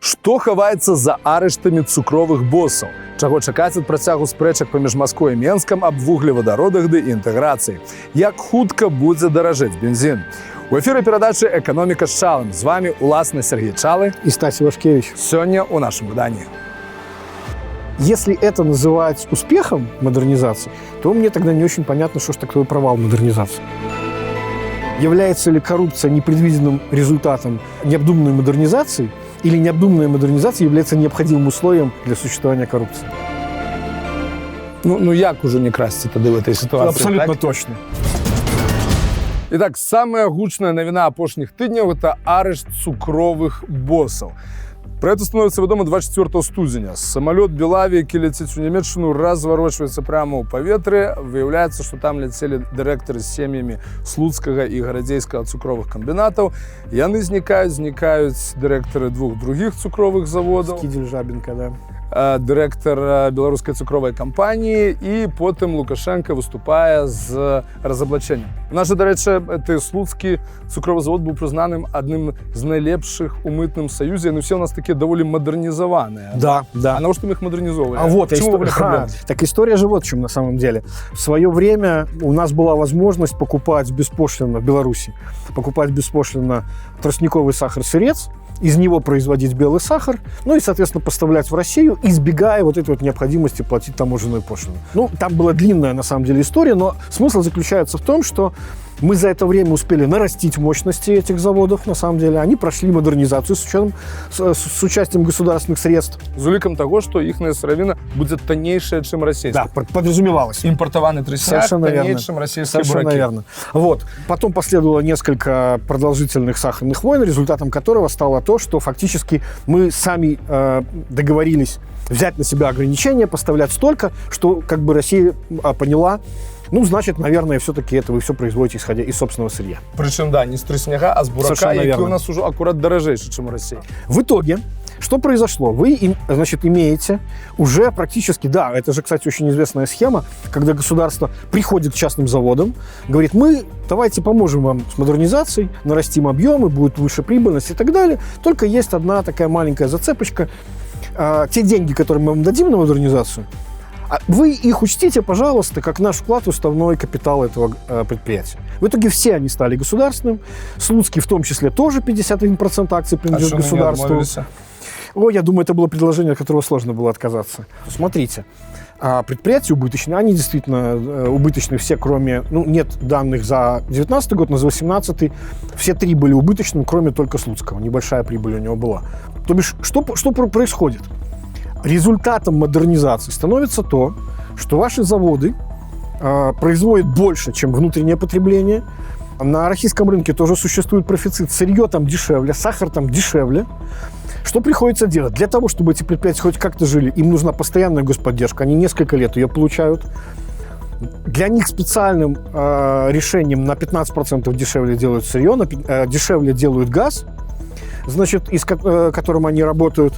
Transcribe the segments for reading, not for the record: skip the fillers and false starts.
Што хаваецца за арыштамі цукровых босаў? Чаго чакаць ад працягу спрэчак паміж Масквой і Менскам аб вуглевадародах ды інтэграцыі? Як хутка будзе даражэць бензін? У эфіры перадачы «Эканоміка з Чалым». З вами уласна Сергей Чалы и Стась Ивашкевич. Сегодня у нашем выдании. Если это называть успехом модернизации, то мне тогда не очень понятно, что ж такое провал модернизации. Является ли коррупция непредвиденным результатом необдуманной модернизации, или необдуманная модернизация является необходимым условием для существования коррупции? Ну як уже не красці тады в этой ситуации? Абсолютно так? Точно. Итак, самая гучная навіна апошніх тыдняў – это арышт цукровых босаў. Про это становится вядома 24 студзеня. Самолет Белаві, які ляціць у Нямецчыну, разварочваецца прямо ў паветры. Выяўляецца, што там ляцелі дырэктары з сем'ямі слуцкага і гарадзейскага цукровых камбінатаў. Яны знікаюць дырэктары двух других цукровых заводаў. Скидзель Жабенко, да. Дырэктар беларускай цукровай кампаніі, і потым Лукашенко выступае з разаблачэннем. Наш, дарэчы, ты слуцкі цукровы завод быў прызнаным адным з найлепшых у мытным саюзе. Яны все у нас такія даволі мадэрнізаваныя. Да. А навошта мы их модернизовывали? Так история же вот в чем на самом деле. В свое время у нас была возможность покупать беспошлинно в Беларуси, покупать беспошлинно тростниковый сахар-сырец, из него производить белый сахар, ну и, соответственно, поставлять в Россию, избегая вот этой вот необходимости платить таможенную пошлину. Ну, там была длинная, на самом деле, история, но смысл заключается в том, что мы за это время успели нарастить мощности этих заводов, на самом деле. Они прошли модернизацию с участием государственных средств. З улікам того, что ихная сыровина будет тоннейшая, чем российская. Да, подразумевалось. Импортованный тростник тоннее, чем российские бураки. Совершенно верно. Вот. Потом последовало несколько продолжительных сахарных войн, результатом которого стало то, что фактически мы сами договорились взять на себя ограничения, поставлять столько, что как бы Россия поняла, ну, значит, наверное, все-таки это вы все производите, исходя из собственного сырья. Причем, да, не с тростника, а с бурака, який у нас уже аккурат дорожейший, чем в России. В итоге, что произошло? Вы, значит, имеете уже практически, да, это же, кстати, очень известная схема, когда государство приходит к частным заводам, говорит, мы давайте поможем вам с модернизацией, нарастим объемы, будет выше прибыльность и так далее. Только есть одна такая маленькая зацепочка. Те деньги, которые мы вам дадим на модернизацию, вы их учтите, пожалуйста, как наш вклад в уставной капитал этого предприятия. В итоге все они стали государственным. Слуцкий в том числе тоже 51% акций принадлежит государству. Я думаю, это было предложение, от которого сложно было отказаться. Смотрите, предприятия убыточные, они действительно убыточны все, кроме, нет данных за 2019 год, но за 2018 все три были убыточными, кроме только Слуцкого. Небольшая прибыль у него была. То бишь, что происходит? Результатом модернизации становится то, что ваши заводы производят больше, чем внутреннее потребление. На российском рынке тоже существует профицит. Сырье там дешевле, сахар там дешевле. Что приходится делать? Для того, чтобы эти предприятия хоть как-то жили, им нужна постоянная господдержка. Они несколько лет ее получают. Для них специальным решением на 15% дешевле делают сырье, дешевле делают газ, значит, которым они работают.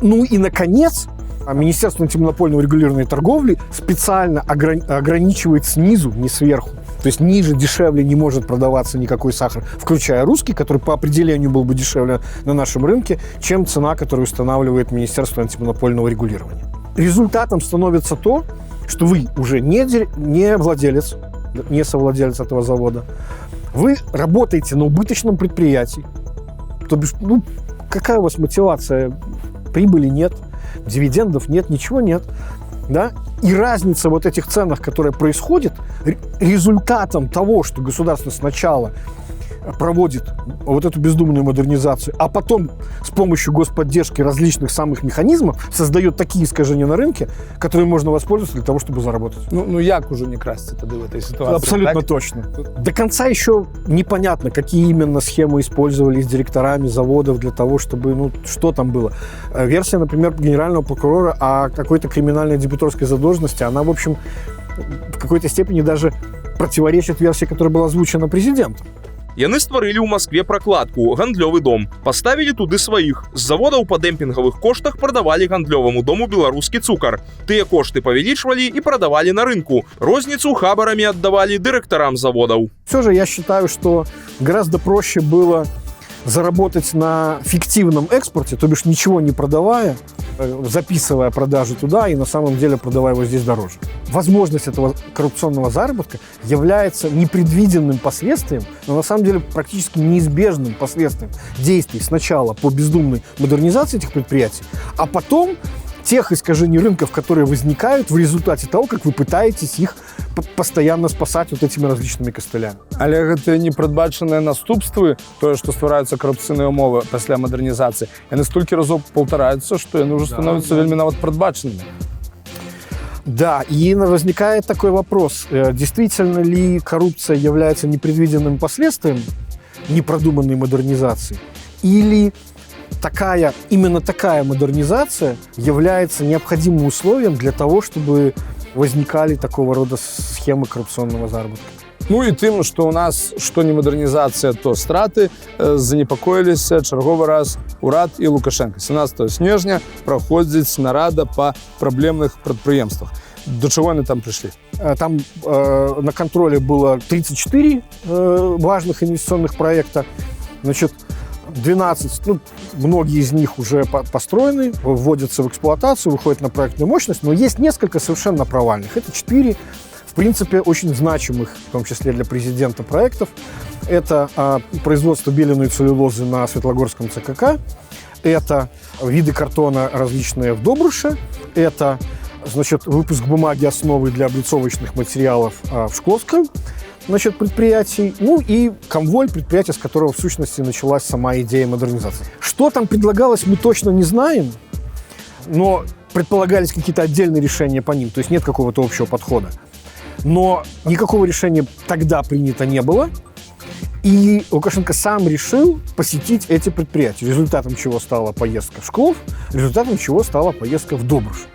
Ну и, наконец, Министерство антимонопольного регулирования торговли специально ограничивает снизу, не сверху. То есть ниже, дешевле не может продаваться никакой сахар, включая русский, который по определению был бы дешевле на нашем рынке, чем цена, которую устанавливает Министерство антимонопольного регулирования. Результатом становится то, что вы уже не владелец, не совладелец этого завода. Вы работаете на убыточном предприятии. То бишь, какая у вас мотивация? Прибыли нет, дивидендов нет, ничего нет. Да? И разница вот этих ценах, которая происходит, результатом того, что государство сначала проводит вот эту бездумную модернизацию, а потом с помощью господдержки различных самых механизмов создает такие искажения на рынке, которые можно воспользоваться для того, чтобы заработать. Як уже не красться тогда в этой ситуации? Абсолютно так? Точно. До конца еще непонятно, какие именно схемы использовались директорами заводов для того, чтобы, что там было. Версия, например, генерального прокурора о какой-то криминальной дебиторской задолженности, она, в общем, в какой-то степени даже противоречит версии, которая была озвучена президентом. Яны стварылі ў Маскве пракладку гандлёвы дом, паставілі туды сваіх. З заводаў па дэмпінгавых коштах прадавалі гандлёваму дому беларускі цукар. Тыя кошты павялічвалі і прадавалі на рынку. Розніцу хабарамі аддавалі дырэктарам заводаў. Все же я считаю, что гораздо проще было заработать на фиктивном экспорте, то бишь ничего не продавая, записывая продажи туда и на самом деле продавая его здесь дороже. Возможность этого коррупционного заработка является непредвиденным последствием, но на самом деле практически неизбежным последствием действий сначала по бездумной модернизации этих предприятий, а потом тех искажений рынков, которые возникают в результате того, как вы пытаетесь их постоянно спасать вот этими различными костылями. Але гэта непрадбачаныя наступствы, тое, што ствараюцца карупцыйныя ўмовы пасля мадэрнізацыі, яны столькі разоў паўтараюцца, што яны ўжо становятся вельмі нават прадбачанымі. Да, и возникает такой вопрос, действительно ли коррупция является непредвиденным последствием непродуманной модернизации, или именно такая модернизация является необходимым условием для того, чтобы возникали такого рода схемы коррупционного заработка. Ну і тым, што ў нас што не мадэрнізацыя, то страты, занепакоіліся чарговы раз урад і Лукашенко. 17 снежня праходзіць нарада па праблемных прадпрыемствах. До чего они там пришли? Там на контроле было 34 важных инвестиционных проекта. Значит, 12, многие из них уже построены, вводятся в эксплуатацию, выходят на проектную мощность, но есть несколько совершенно провальных. Это 4, в принципе, очень значимых, в том числе для президента, проектов. Это производство беленой целлюлозы на Светлогорском ЦКК, это виды картона различные в Добруше, это, значит, выпуск бумаги основы для облицовочных материалов в Шкловском, значит, предприятий, ну и Комволь, предприятие, с которого в сущности началась сама идея модернизации. Что там предлагалось, мы точно не знаем, но предполагались какие-то отдельные решения по ним, то есть нет какого-то общего подхода. Но никакого решения тогда принято не было, и Лукашенко сам решил посетить эти предприятия, результатом чего стала поездка в Шклов, результатом чего стала поездка в Добруш.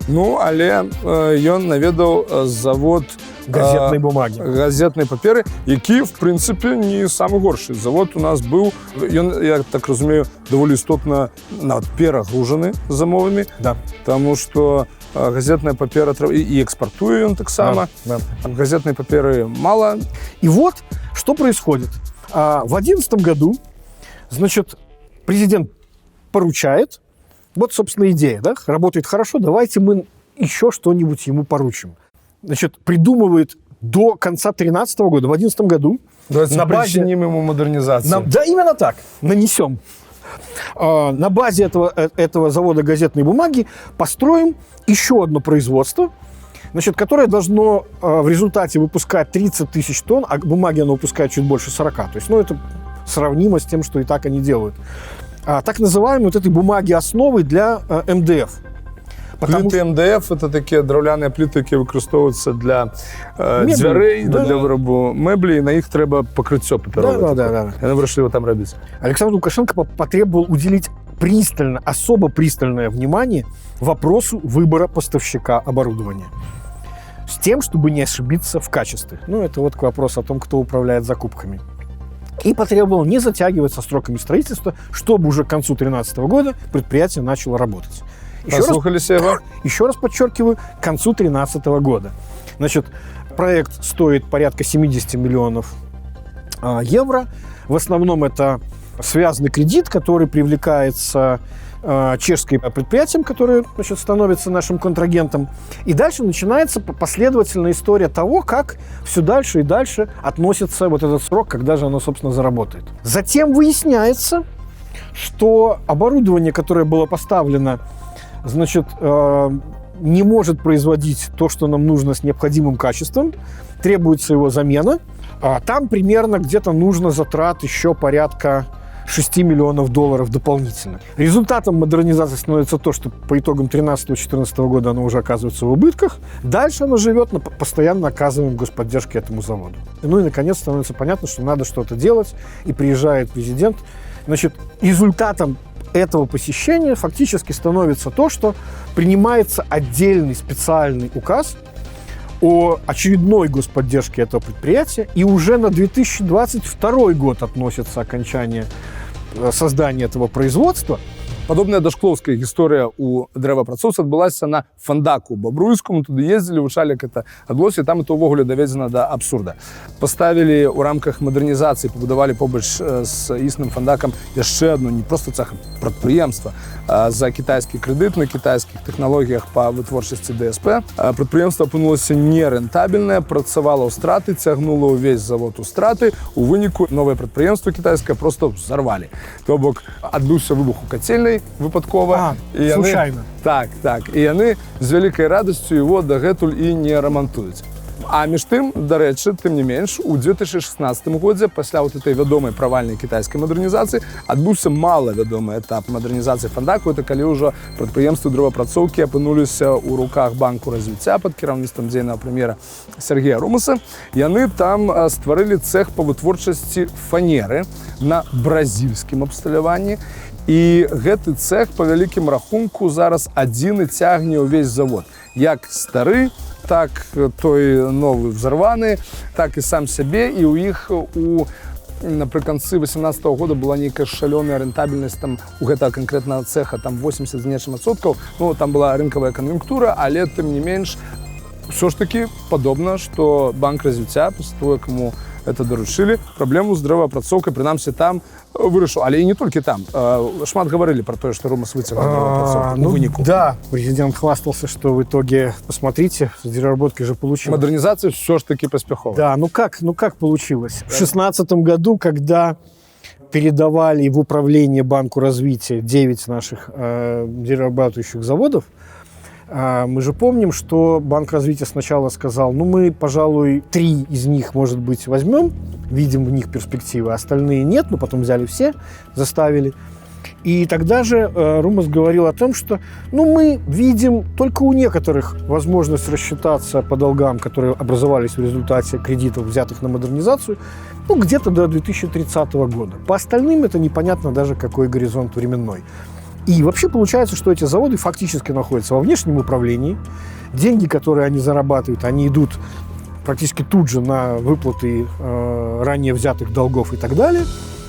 Ну, але ён наведаў завод газетной бумаги. Газетной паперы, які, в прынцыпе, не самы горшы. Завод у нас быў, ён, я так разумею, даволі істотна перагружаны замовамі, да. Таму што газетная папера и экспортуе он таксама. Да. Газетной паперы мало. И вот, что происходит. В 2011 году, значит, президент поручает, вот, собственно, идея, да, работает хорошо, давайте мы еще что-нибудь ему поручим. Значит, придумывает до конца 2013 года, в 2011 году. Давайте причиним ему модернизацию. Да, именно так, нанесем. На базе этого завода газетной бумаги построим еще одно производство, значит, которое должно в результате выпускать 30 тысяч тонн, а бумаги оно выпускает чуть больше 40. То есть, это сравнимо с тем, что и так они делают. Так называемой вот этой бумаги основы для МДФ. Плиты МДФ – это такие драўляныя плиты, які выкарыстоўваюцца для дзвярэй, для вырабу мэблі, і на іх трэба пакрыццё папяровае. Да. Яны вырашылі там рабіць. Александр Лукашенко потребовал уделить особо пристальное внимание вопросу выбора поставщика оборудования. С тем, чтобы не ошибиться в качестве. Это вот к вопросу о том, кто управляет закупками. И потребовал не затягивать со сроками строительства, чтобы уже к концу 2013 года предприятие начало работать. Еще раз подчеркиваю, к концу 2013 года. Значит, проект стоит порядка 70 миллионов евро. В основном это связанный кредит, который привлекается чешским предприятием, которое, значит, становится нашим контрагентом. И дальше начинается последовательная история того, как все дальше и дальше относится вот этот срок, когда же оно, собственно, заработает. Затем выясняется, что оборудование, которое было поставлено, значит, не может производить то, что нам нужно с необходимым качеством, требуется его замена. Там примерно где-то нужно затрат еще порядка 6 миллионов долларов дополнительно. Результатом модернизации становится то, что по итогам 2013-2014 года оно уже оказывается в убытках. Дальше оно живет на постоянно оказываемой господдержке этому заводу. И, наконец, становится понятно, что надо что-то делать, и приезжает президент. Значит, результатом этого посещения фактически становится то, что принимается отдельный специальный указ о очередной господдержке этого предприятия, и уже на 2022 год относится окончание создания этого производства, Падобная дашклоўская гісторыя ў дрэваапрацоўцы адбылася на Фандаку Бабруйскому. Туды ездзілі, вывучалі, як гэта адбылося, і там это ўвогуле даведзена да абсурда. Паставілі ў рамках мадэрнізацыі, пабудавалі побач з існым Фандакам яшчэ адно не проста цех, а прадпрыемства за кітайскі крэдыт на кітайскіх тэхналогіях па вытворчасці ДСП. Прадпрыемства апынулася нерэнтабельнае, працавала ў страты, цягнула ўвесь завод у страты. У выніку новае прадпрыемства кітайскае проста взорвалі. То бок адбыўся выбух у кацельнай выпадкова. Случайно. Так. І яны з вялікай радасцю его дагэтуль і не рамантуюць. А між тым, дарэчы, тым не менш, у 2016 годзе, пасля вот этой вядомай правальнай кітайскай мадэрнізацыі, адбыўся малавядомы этап мадэрнізацыі Фандаку. Это калі ўжо прадпрыемствы дрэваапрацоўкі апынуліся ў руках банку развіцця пад кіраўніцтвам дзейнага прэм'ера Сергея Румаса. Яны там стварылі цех па вытворчасці фанеры на бразільскім абсталяванні. І гэты цех, па вялікім рахунку, зараз адзін і цягне ўвесь завод. Як стары, так той новы взорваны, так і сам сябе. І ў іх напрыканцы 2018 года была нейкая шалёная рэнтабельнасць там у гэтага канкрэтнага цеха, там 80 з нечым адсоткаў. Ну, там была рынкавая кан'юнктура, але тым не менш, ўсё ж такі падобна, што банк развіцця, пасля того, каму это доручили, проблему з дрэваапрацоўкай, прынамсі там, вырашыў. Але і не толькі там. Шмат говорили про то, что Румас выцягнул дрэваапрацоўку у выніку. Да, президент хвастался, что в итоге, посмотрите, с древоразработкой же получилось. Модернизация все ж таки поспеховая. Да, ну как получилось? В 2016 году, когда передавали в управление Банку развития 9 наших деревообрабатывающих заводов, мы же помним, что Банк развития сначала сказал, ну мы, пожалуй, 3 из них, может быть, возьмем, видим в них перспективы, остальные нет, но потом взяли все, заставили. И тогда же Румас говорил о том, что мы видим только у некоторых возможность рассчитаться по долгам, которые образовались в результате кредитов, взятых на модернизацию, где-то до 2030 года. По остальным это непонятно даже какой горизонт временной. И вообще получается, что эти заводы фактически находятся во внешнем управлении. Деньги, которые они зарабатывают, они идут практически тут же на выплаты ранее взятых долгов и так далее.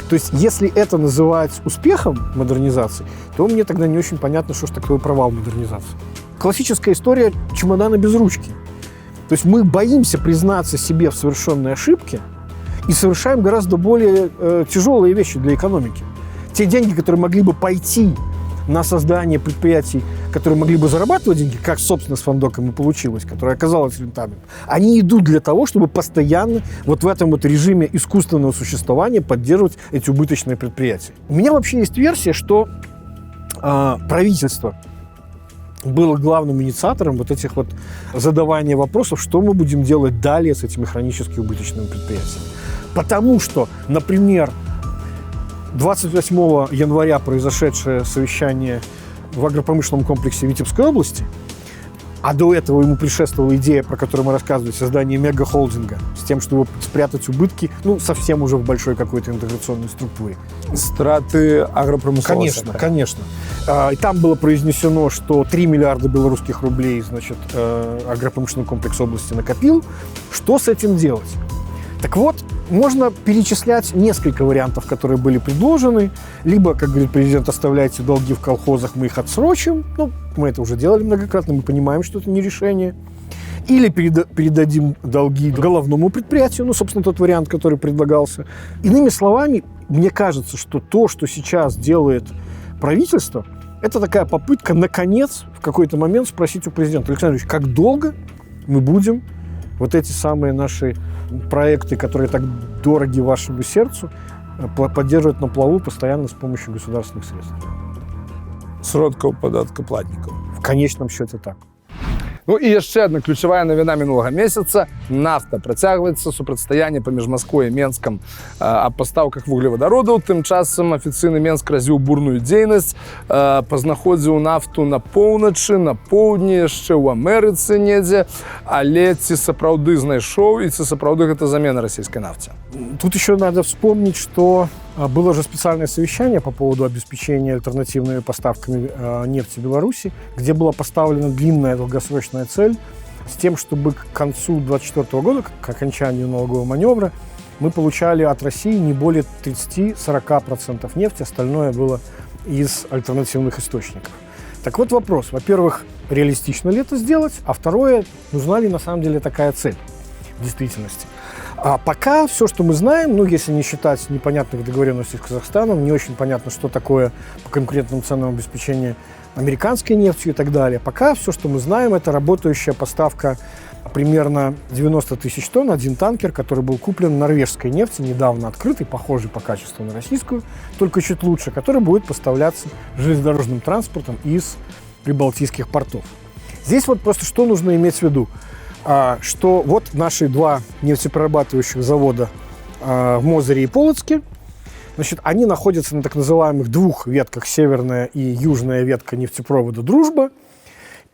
То есть, если это называть успехом модернизации, то мне тогда не очень понятно, что же такое провал модернизации. Классическая история чемодана без ручки. То есть мы боимся признаться себе в совершенной ошибке и совершаем гораздо более тяжелые вещи для экономики. Те деньги, которые могли бы пойти на создание предприятий, которые могли бы зарабатывать деньги, как, собственно, с Фандоком и получилось, которое оказалось рентабельным, они идут для того, чтобы постоянно вот в этом вот режиме искусственного существования поддерживать эти убыточные предприятия. У меня вообще есть версия, что правительство было главным инициатором вот этих вот задавания вопросов, что мы будем делать далее с этими хронически убыточными предприятиями. Потому что, например, 28 января произошедшее совещание в агропромышленном комплексе Витебской области, а до этого ему предшествовала идея, про которую мы рассказывали, создание мегахолдинга с тем, чтобы спрятать убытки, совсем уже в большой какой-то интеграционной структуре. Страты агропромышленного сектора. Конечно. И там было произнесено, что 3 миллиарда белорусских рублей, агропромышленный комплекс области накопил. Что с этим делать? Так вот, можно перечислять несколько вариантов, которые были предложены. Либо, как говорит президент, оставляйте долги в колхозах, мы их отсрочим. Мы это уже делали многократно, мы понимаем, что это не решение. Или передадим долги головному предприятию, собственно, тот вариант, который предлагался. Иными словами, мне кажется, что то, что сейчас делает правительство, это такая попытка, наконец, в какой-то момент спросить у президента: Александр Ильич, как долго мы будем вот эти самые наши проекты, которые так дороги вашему сердцу, поддерживать на плаву постоянно с помощью государственных средств? Сродкаў падаткаплатнікаў. В конечном счете так. І яшчэ адна ключавая навіна мінулага месяца. Нафта працягваецца, супрацьстаянне паміж Масквой і Менскам аб пастаўках вуглевадародаў. Тым часам афіцыйны Менск развіў бурную дзейнасць, пазнаходзіў нафту на поўначы, на поўдні, яшчэ ў Амерыцы недзе. Але ці сапраўды знайшоў і ці сапраўды гэта замена расійскай нафце? Тут еще надо вспомнить, что было же специальное совещание по поводу обеспечения альтернативными поставками нефти в Беларуси, где была поставлена длинная долгосрочная цель с тем, чтобы к концу 2024 года, к окончанию налогового маневра, мы получали от России не более 30-40% нефти, остальное было из альтернативных источников. Так вот вопрос. Во-первых, реалистично ли это сделать? А второе, нужна ли на самом деле такая цель в действительности? А пока все, что мы знаем, ну, если не считать непонятных договоренностей с Казахстаном, не очень понятно, что такое по конкурентным ценам обеспечения американской нефтью и так далее. Пока все, что мы знаем, это работающая поставка примерно 90 тысяч тонн, один танкер, который был куплен норвежской нефти, недавно открытый, похожий по качеству на российскую, только чуть лучше, который будет поставляться железнодорожным транспортом из прибалтийских портов. Здесь вот просто что нужно иметь в виду, что вот наши два нефтеперерабатывающих завода в Мозыре и Полоцке, значит, они находятся на так называемых двух ветках, северная и южная ветка нефтепровода «Дружба».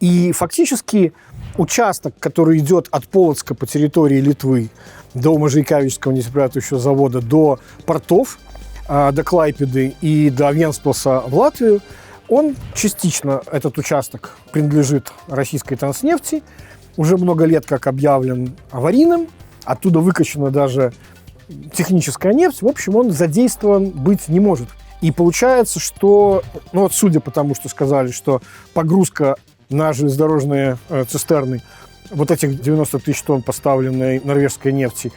И фактически участок, который идет от Полоцка по территории Литвы до Можайкавичского нефтеперерабатывающего завода, до портов, до Клайпеды и до Венспилса в Латвию, он частично, этот участок, принадлежит российской Транснефти, уже много лет как объявлен аварийным, оттуда выкачана даже техническая нефть, в общем, он задействован быть не может. И получается, что, ну вот судя по тому, что сказали, что погрузка на железнодорожные цистерны вот этих 90 тысяч тонн поставленной норвежской нефти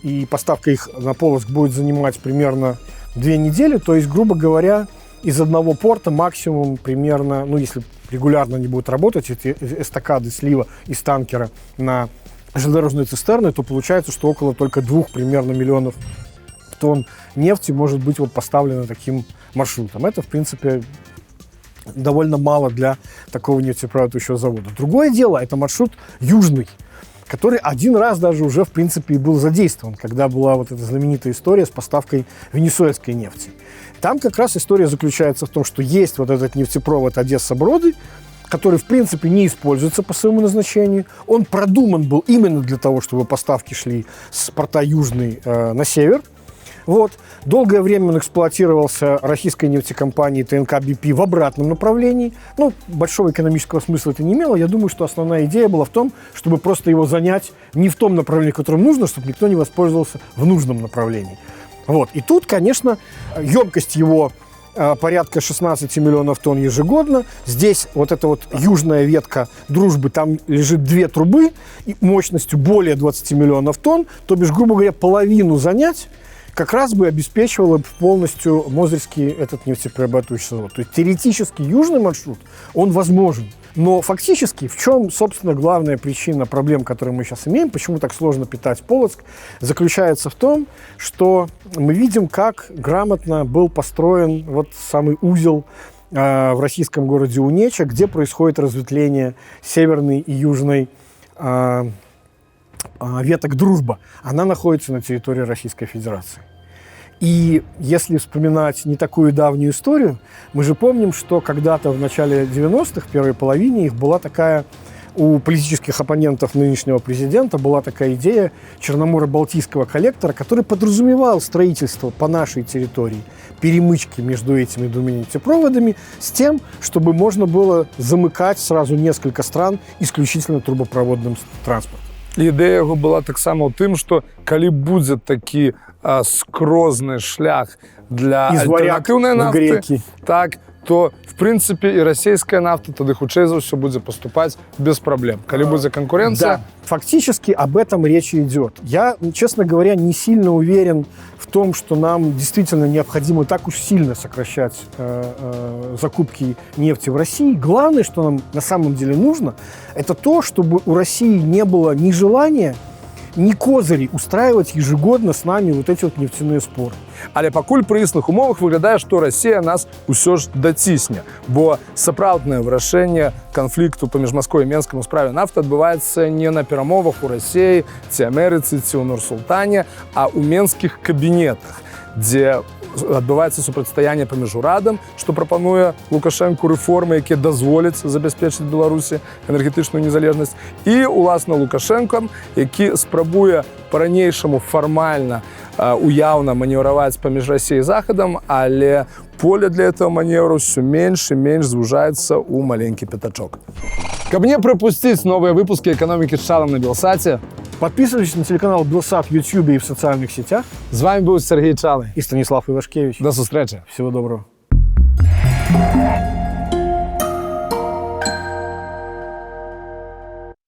и поставка их на Полоцк будет занимать примерно 2 недели, то есть, грубо говоря, из одного порта максимум примерно, ну, если регулярно не будут работать эти эстакады слива из танкера на железнодорожные цистерны, то получается, что около только 2 примерно миллионов тонн нефти может быть вот поставлено таким маршрутом. Это, в принципе, довольно мало для такого нефтеперерабатывающего завода. Другое дело, это маршрут южный, который один раз даже уже, в принципе, и был задействован, когда была вот эта знаменитая история с поставкой венесуэльской нефти. Там как раз история заключается в том, что есть вот этот нефтепровод Одесса-Броды, который, в принципе, не используется по своему назначению. Он продуман был именно для того, чтобы поставки шли с порта Южный на север. Вот. Долгое время он эксплуатировался российской нефтекомпанией ТНК БП в обратном направлении. Ну, большого экономического смысла это не имело. Я думаю, что основная идея была в том, чтобы просто его занять не в том направлении, в котором нужно, чтобы никто не воспользовался в нужном направлении. Вот. И тут, конечно, емкость его порядка 16 миллионов тонн ежегодно. Здесь вот эта вот южная ветка Дружбы, там лежит 2 трубы мощностью более 20 миллионов тонн. То бишь, грубо говоря, половину занять как раз бы обеспечивало полностью Мозырский этот нефтеперерабатывающий завод. То есть теоретически южный маршрут, он возможен. Но фактически в чем, собственно, главная причина проблем, которые мы сейчас имеем, почему так сложно питать Полоцк, заключается в том, что мы видим, как грамотно был построен вот самый узел в российском городе Унеча, где происходит разветвление северной и южной веток Дружба. Она находится на территории Российской Федерации. И если вспоминать не такую давнюю историю, мы же помним, что когда-то в начале 90-х, в первой половине, их была такая, у политических оппонентов нынешнего президента была такая идея Черноморо-Балтийского коллектора, который подразумевал строительство по нашей территории перемычки между этими двумя нефтепроводами с тем, чтобы можно было замыкать сразу несколько стран исключительно трубопроводным транспортом. Ідэя яго была таксама ў тым, што калі будзе такі скрозны шлях для альтэрнатыўнай нафты, так, то, в принципе, и российская нафта тады хутчэй за ўсё будзе поступать без проблем. Калі будзе конкуренция... Да, фактически об этом речь идет. Я, честно говоря, не сильно уверен в том, что нам действительно необходимо так уж сильно сокращать закупки нефти в России. Главное, что нам на самом деле нужно, это то, чтобы у России не было ни желания, ни козырей устраивать ежегодно с нами вот эти вот нефтяные споры. Але пакуль пры існых умовах выглядае, што Расія нас усё ж дацісне, бо сапраўднае вырашэнне канфлікту паміж Масквой і Менскам у справе нафты адбываецца не на перамовах у Расіі, ці Амерыцы, ці ў Нур-Султане, а ў менскіх кабінетах, дзе адбываецца супрацьстаянне паміж урадам, што прапануе Лукашэнку рэформы, якія дазволяць забяспечыць Беларусі энергетычную незалежнасць, і, уласна, Лукашэнкам, які спрабуе па-ранейшаму фармальна уяўна манеўраваць паміж Расіяй і Захадам, але поле для этого маневру все меньше и меньше звужается у маленький пятачок. Каб не пропустить новые выпуски «Экономики с Шалом» на Белсате, подписывайтесь на телеканал Белсат в YouTube и в социальных сетях. С вами был Сергей Чалый и Станислав Ивашкевич. До встречи. Всего доброго. Дякую.